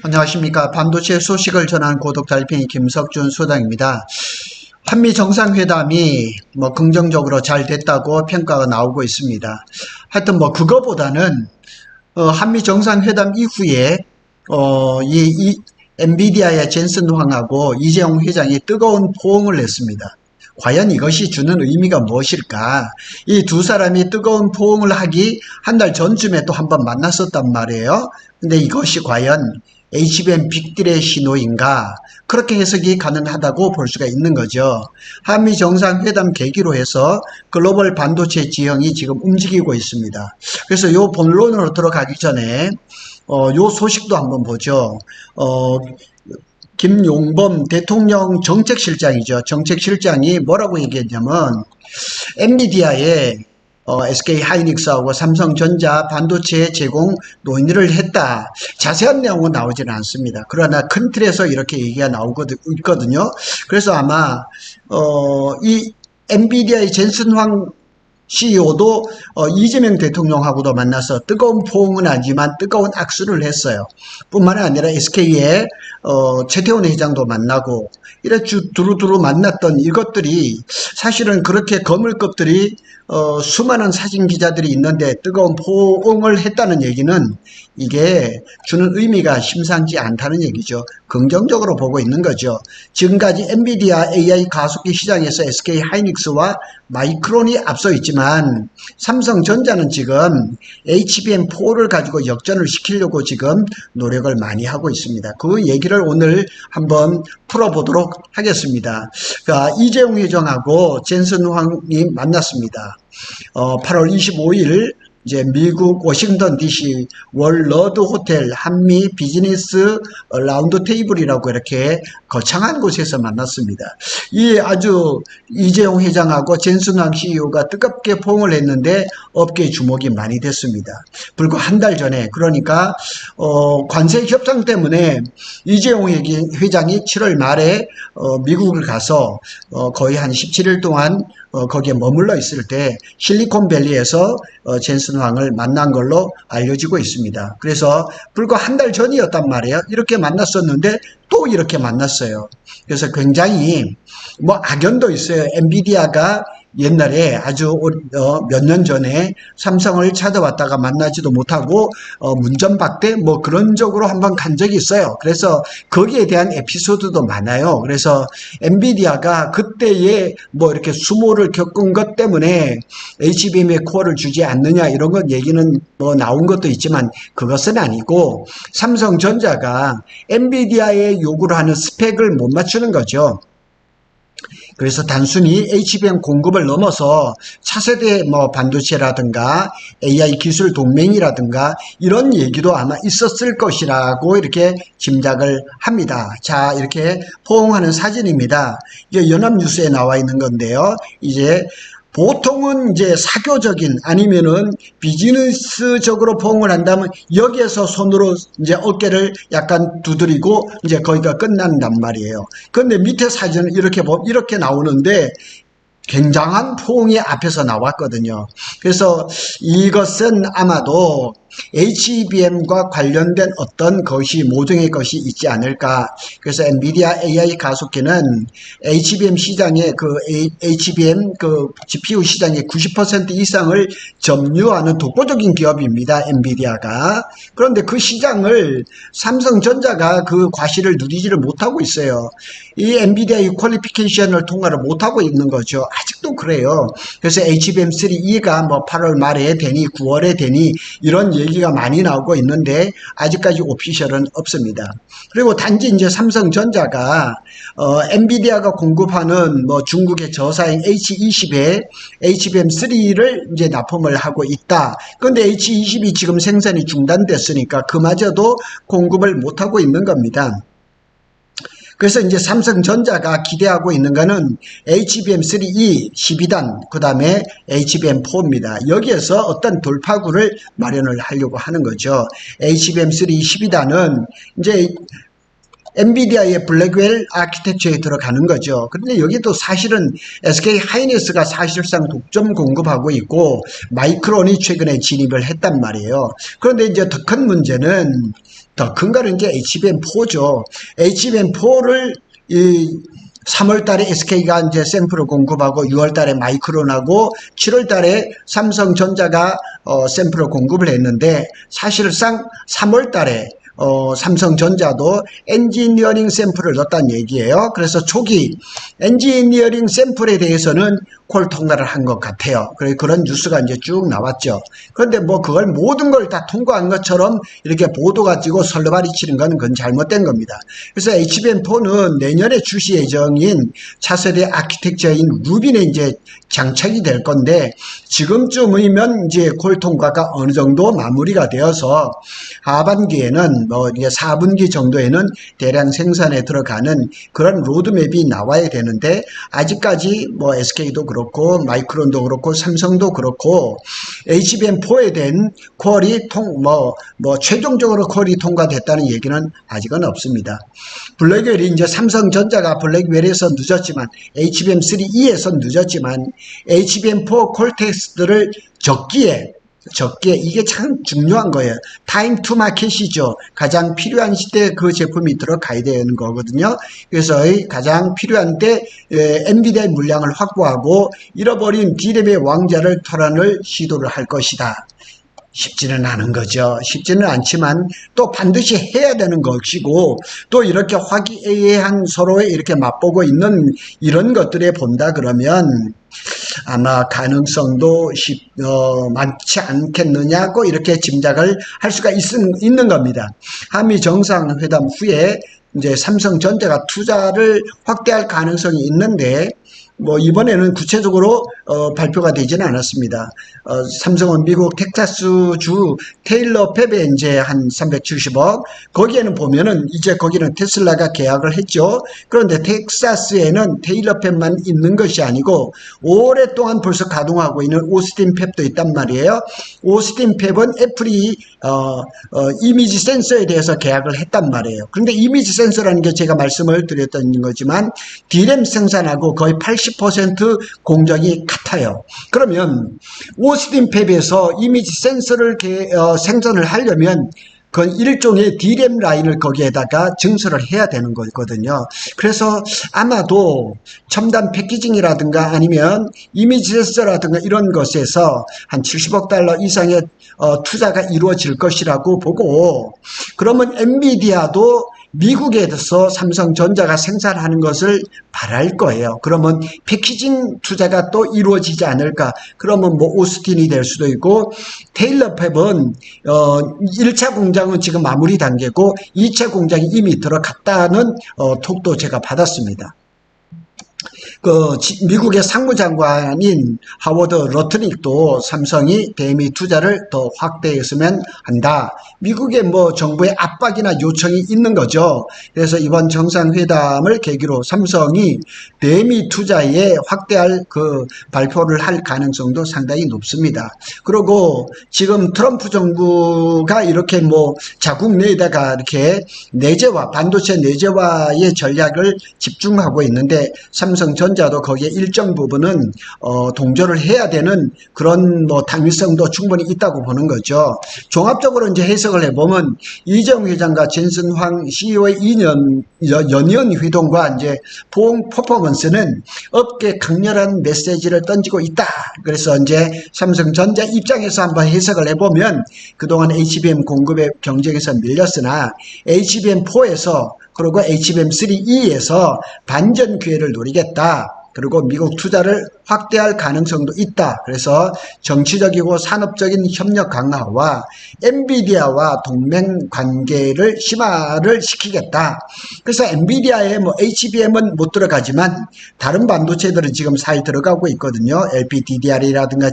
안녕하십니까. 반도체 소식을 전하는 고독달팽이 김석준 소장입니다. 한미 정상회담이 긍정적으로 잘 됐다고 평가가 나오고 있습니다. 하여튼 그거보다는 한미 정상회담 이후에 이 엔비디아의 젠슨 황하고 이재용 회장이 뜨거운 포옹을 했습니다. 과연 이것이 주는 의미가 무엇일까? 이 두 사람이 뜨거운 포옹을 하기 한 달 전쯤에 또 한번 만났었단 말이에요. 근데 이것이 과연 HBM 빅딜의 신호인가? 그렇게 해석이 가능하다고 볼 수가 있는 거죠. 한미 정상회담 계기로 해서 글로벌 반도체 지형이 지금 움직이고 있습니다. 그래서 요 본론으로 들어가기 전에 요 소식도 한번 보죠. 김용범 대통령 정책실장이죠. 정책실장이 뭐라고 얘기했냐면 엔비디아의 SK 하이닉스하고 삼성전자 반도체 제공 논의를 했다. 자세한 내용은 나오지는 않습니다. 그러나 큰 틀에서 이렇게 얘기가 나오고 있거든요. 그래서 아마 이 엔비디아의 젠슨 황 CEO도 이재명 대통령하고도 만나서 뜨거운 포옹은 아니지만 뜨거운 악수를 했어요. 뿐만 아니라 SK의 최태원 회장도 만나고 이래 두루두루 만났던 이것들이 사실은 그렇게 거물급들이 수많은 사진 기자들이 있는데 뜨거운 포옹을 했다는 얘기는 이게 주는 의미가 심상치 않다는 얘기죠. 긍정적으로 보고 있는 거죠. 지금까지 엔비디아 AI 가속기 시장에서 SK 하이닉스와 마이크론이 앞서 있지만 삼성전자는 지금 HBM4를 가지고 역전을 시키려고 지금 노력을 많이 하고 있습니다. 그 얘기를 오늘 한번 풀어보도록 하겠습니다. 이재용 회장하고 젠슨 황이 만났습니다. 8월 25일 이제 미국 워싱턴 DC 월러드 호텔 한미 비즈니스 라운드 테이블이라고 이렇게 거창한 곳에서 만났습니다. 이 아주 이재용 회장하고 젠슨 황 CEO가 뜨겁게 포옹을 했는데 업계의 주목이 많이 됐습니다. 불과 한 달 전에 그러니까 관세 협상 때문에 이재용 회장이 7월 말에 미국을 가서 거의 한 17일 동안 거기에 머물러 있을 때 실리콘밸리에서 젠슨 황을 만난 걸로 알려지고 있습니다. 그래서 불과 한 달 전이었단 말이에요. 이렇게 만났었는데 또 이렇게 만났어요. 그래서 굉장히 악연도 있어요. 엔비디아가 옛날에 아주 몇 년 전에 삼성을 찾아왔다가 만나지도 못하고 문전박대 그런 쪽으로 한번 간 적이 있어요. 그래서 거기에 대한 에피소드도 많아요. 그래서 엔비디아가 그때에 이렇게 수모를 겪은 것 때문에 HBM에 코어를 주지 않느냐 이런 것 얘기는 나온 것도 있지만 그것은 아니고 삼성전자가 엔비디아에 요구를 하는 스펙을 못 맞추는 거죠. 그래서 단순히 HBM 공급을 넘어서 차세대 반도체라든가 AI 기술 동맹이라든가 이런 얘기도 아마 있었을 것이라고 이렇게 짐작을 합니다. 자, 이렇게 포옹하는 사진입니다. 이게 연합뉴스에 나와 있는 건데요. 이제 보통은 이제 사교적인 아니면은 비즈니스적으로 포옹을 한다면 여기에서 손으로 이제 어깨를 약간 두드리고 이제 거기가 끝난단 말이에요. 그런데 밑에 사진은 이렇게 보면 이렇게 나오는데 굉장한 포옹이 앞에서 나왔거든요. 그래서 이것은 아마도 HBM과 관련된 어떤 것이 모종의 것이 있지 않을까. 그래서 엔비디아 AI 가속기는 HBM 시장의 HBM GPU 시장의 90% 이상을 점유하는 독보적인 기업입니다. 엔비디아가. 그런데 그 시장을 삼성전자가 그 과실을 누리지를 못하고 있어요. 이 엔비디아의 퀄리피케이션을 통과를 못하고 있는 거죠. 아직도 그래요. 그래서 HBM3E가 8월 말에 되니 9월에 되니 이런 얘기가 많이 나오고 있는데 아직까지 오피셜은 없습니다. 그리고 단지 이제 삼성전자가 엔비디아가 공급하는 중국의 저사양 H20에 HBM3를 이제 납품을 하고 있다. 그런데 H20이 지금 생산이 중단됐으니까 그마저도 공급을 못 하고 있는 겁니다. 그래서 이제 삼성전자가 기대하고 있는 거는 HBM3E 12단, 그 다음에 HBM4입니다. 여기에서 어떤 돌파구를 마련을 하려고 하는 거죠. HBM3E 12단은 이제 엔비디아의 블랙웰 아키텍처에 들어가는 거죠. 그런데 여기도 사실은 SK 하이닉스가 사실상 독점 공급하고 있고 마이크론이 최근에 진입을 했단 말이에요. 그런데 이제 더 큰 문제는 더 큰 거는 이제 HBM4죠. HBM4를 3월 달에 SK가 이제 샘플을 공급하고 6월 달에 마이크론하고 7월 달에 삼성전자가 샘플을 공급을 했는데 사실상 3월 달에 삼성전자도 엔지니어링 샘플을 넣었다는 얘기예요. 그래서 초기 엔지니어링 샘플에 대해서는 콜 통과를 한 것 같아요. 그런 뉴스가 이제 쭉 나왔죠. 그런데 뭐 그걸 모든 걸 다 통과한 것처럼 이렇게 보도 가지고 설레발이 치는 건 그건 잘못된 겁니다. 그래서 HBM4는 내년에 출시 예정인 차세대 아키텍처인 루빈에 이제 장착이 될 건데 지금쯤이면 이제 콜 통과가 어느 정도 마무리가 되어서 하반기에는 뭐 이게 4분기 정도에는 대량 생산에 들어가는 그런 로드맵이 나와야 되는데 아직까지 뭐 SK도 그렇고 마이크론도 그렇고 삼성도 그렇고 HBM4에 대한 퀄이 최종적으로 퀄이 통과됐다는 얘기는 아직은 없습니다. 블랙웰이 이제 삼성전자가 블랙웰에서 늦었지만 HBM3E에서 늦었지만 HBM4 퀄 테스트를 적기에 이게 참 중요한 거예요. 타임 투 마켓이죠. 가장 필요한 시대에 그 제품이 들어가야 되는 거거든요. 그래서 가장 필요한 때 엔비디아의 물량을 확보하고 잃어버린 D램의 왕자를 털어낼 시도를 할 것이다. 쉽지는 않은 거죠. 쉽지는 않지만 또 반드시 해야 되는 것이고 또 이렇게 화기애애한 서로에 이렇게 맛보고 있는 이런 것들에 본다 그러면 아마 가능성도 많지 않겠느냐고 이렇게 짐작을 할 수가 있는 겁니다. 한미 정상회담 후에 이제 삼성전자가 투자를 확대할 가능성이 있는데 뭐 이번에는 구체적으로 발표가 되지는 않았습니다. 삼성은 미국 텍사스주 테일러 팹에 이제 한 370억, 거기에는 보면은 이제 거기는 테슬라가 계약을 했죠. 그런데 텍사스에는 테일러 팹만 있는 것이 아니고 오랫동안 벌써 가동하고 있는 오스틴 팹도 있단 말이에요. 오스틴 팹은 애플이 이미지 센서에 대해서 계약을 했단 말이에요. 그런데 이미지 센서라는 게 제가 말씀을 드렸던 거지만 D램 생산하고 거의 80% 공정이 같아요. 그러면 오스틴 팹에서 이미지 센서를 생산을 하려면 그건 일종의 D램 라인을 거기에다가 증설을 해야 되는 거거든요. 그래서 아마도 첨단 패키징이라든가 아니면 이미지 센서라든가 이런 것에서 한 70억 달러 이상의 투자가 이루어질 것이라고 보고, 그러면 엔비디아도 미국에서 삼성전자가 생산하는 것을 바랄 거예요. 그러면 패키징 투자가 또 이루어지지 않을까. 그러면 뭐 오스틴이 될 수도 있고, 테일러 팹은 1차 공장은 지금 마무리 단계고 2차 공장이 이미 들어갔다는 톡도 제가 받았습니다. 미국의 상무장관인 하워드 러트닉도 삼성이 대미 투자를 더 확대했으면 한다. 미국의 뭐 정부의 압박이나 요청이 있는 거죠. 그래서 이번 정상회담을 계기로 삼성이 대미 투자에 확대할 발표를 할 가능성도 상당히 높습니다. 그리고 지금 트럼프 정부가 이렇게 자국 내에다가 이렇게 내재화, 반도체 내재화의 전략을 집중하고 있는데 삼성전자도 거기에 일정 부분은 동조를 해야 되는 그런 당위성도 충분히 있다고 보는 거죠. 종합적으로 이제 해석을 해보면 이재용 회장과 젠슨 황 CEO의 연이은 회동과 이제 보험 퍼포먼스는 업계 강렬한 메시지를 던지고 있다. 그래서 이제 삼성전자 입장에서 한번 해석을 해보면 그동안 HBM 공급의 경쟁에서 밀렸으나 HBM4에서 그리고 HBM3E에서 반전 기회를 노리겠다. 그리고 미국 투자를 확대할 가능성도 있다. 그래서 정치적이고 산업적인 협력 강화와 엔비디아와 동맹 관계를 심화를 시키겠다. 그래서 엔비디아에 HBM은 못 들어가지만 다른 반도체들은 지금 사이 들어가고 있거든요. LPDDR이라든가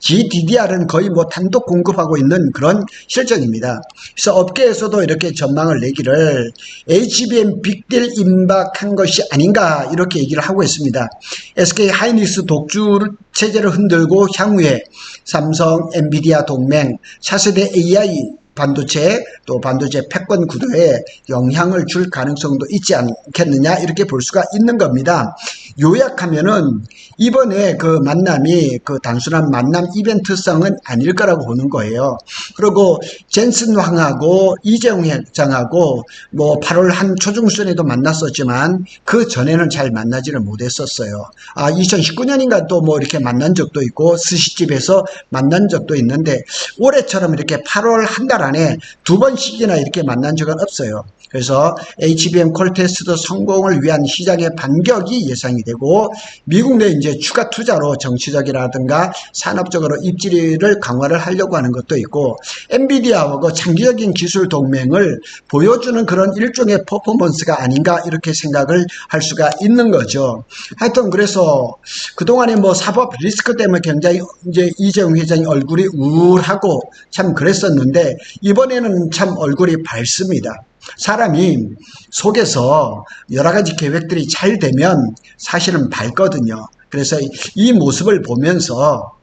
GDDR은 거의 단독 공급하고 있는 그런 실정입니다. 그래서 업계에서도 이렇게 전망을 내기를 HBM 빅딜 임박한 것이 아닌가 이렇게 얘기를 하고 있습니다. SK 하이닉스 독주 체제를 흔들고 향후에 삼성, 엔비디아 동맹, 차세대 AI 반도체 또 반도체 패권 구도에 영향을 줄 가능성도 있지 않겠느냐 이렇게 볼 수가 있는 겁니다. 요약하면은 이번에 그 만남이 그 단순한 만남 이벤트성은 아닐 거라고 보는 거예요. 그리고 젠슨 황하고 이재용 회장하고 뭐 8월 한 초중순에도 만났었지만 그 전에는 잘 만나지를 못했었어요. 2019년인가 또 뭐 이렇게 만난 적도 있고 스시집에서 만난 적도 있는데 올해처럼 이렇게 8월 한 달 안에 2번씩이나 이렇게 만난 적은 없어요. 그래서 HBM 콜테스트 성공을 위한 시장의 반격이 예상이 되고 미국 내 이제 추가 투자로 정치적이라든가 산업적으로 입지를 강화를 하려고 하는 것도 있고 엔비디아하고 장기적인 기술 동맹을 보여주는 그런 일종의 퍼포먼스가 아닌가 이렇게 생각을 할 수가 있는 거죠. 하여튼 그래서 그동안에 뭐 사법 리스크 때문에 굉장히 이제 이재용 회장이 얼굴이 우울하고 참 그랬었는데 이번에는 참 얼굴이 밝습니다. 사람이 속에서 여러 가지 계획들이 잘 되면 사실은 밝거든요. 그래서 이 모습을 보면서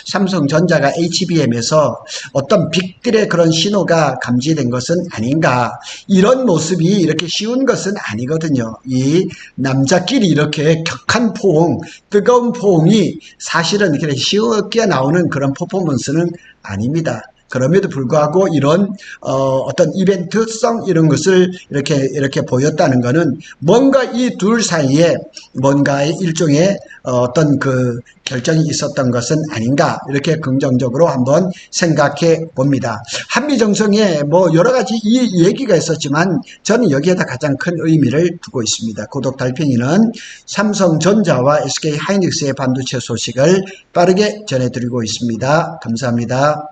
삼성전자가 HBM에서 어떤 빅딜의 그런 신호가 감지된 것은 아닌가. 이런 모습이 이렇게 쉬운 것은 아니거든요. 이 남자끼리 이렇게 격한 포옹, 뜨거운 포옹이 사실은 이렇게 쉽게 나오는 그런 퍼포먼스는 아닙니다. 그럼에도 불구하고 이런 어떤 이벤트성 이런 것을 이렇게 보였다는 것은 뭔가 이 둘 사이에 뭔가의 일종의 어떤 그 결정이 있었던 것은 아닌가 이렇게 긍정적으로 한번 생각해 봅니다. 한미 정상에 뭐 여러 가지 이 얘기가 있었지만 저는 여기에다 가장 큰 의미를 두고 있습니다. 구독 달팽이는 삼성전자와 SK 하이닉스의 반도체 소식을 빠르게 전해드리고 있습니다. 감사합니다.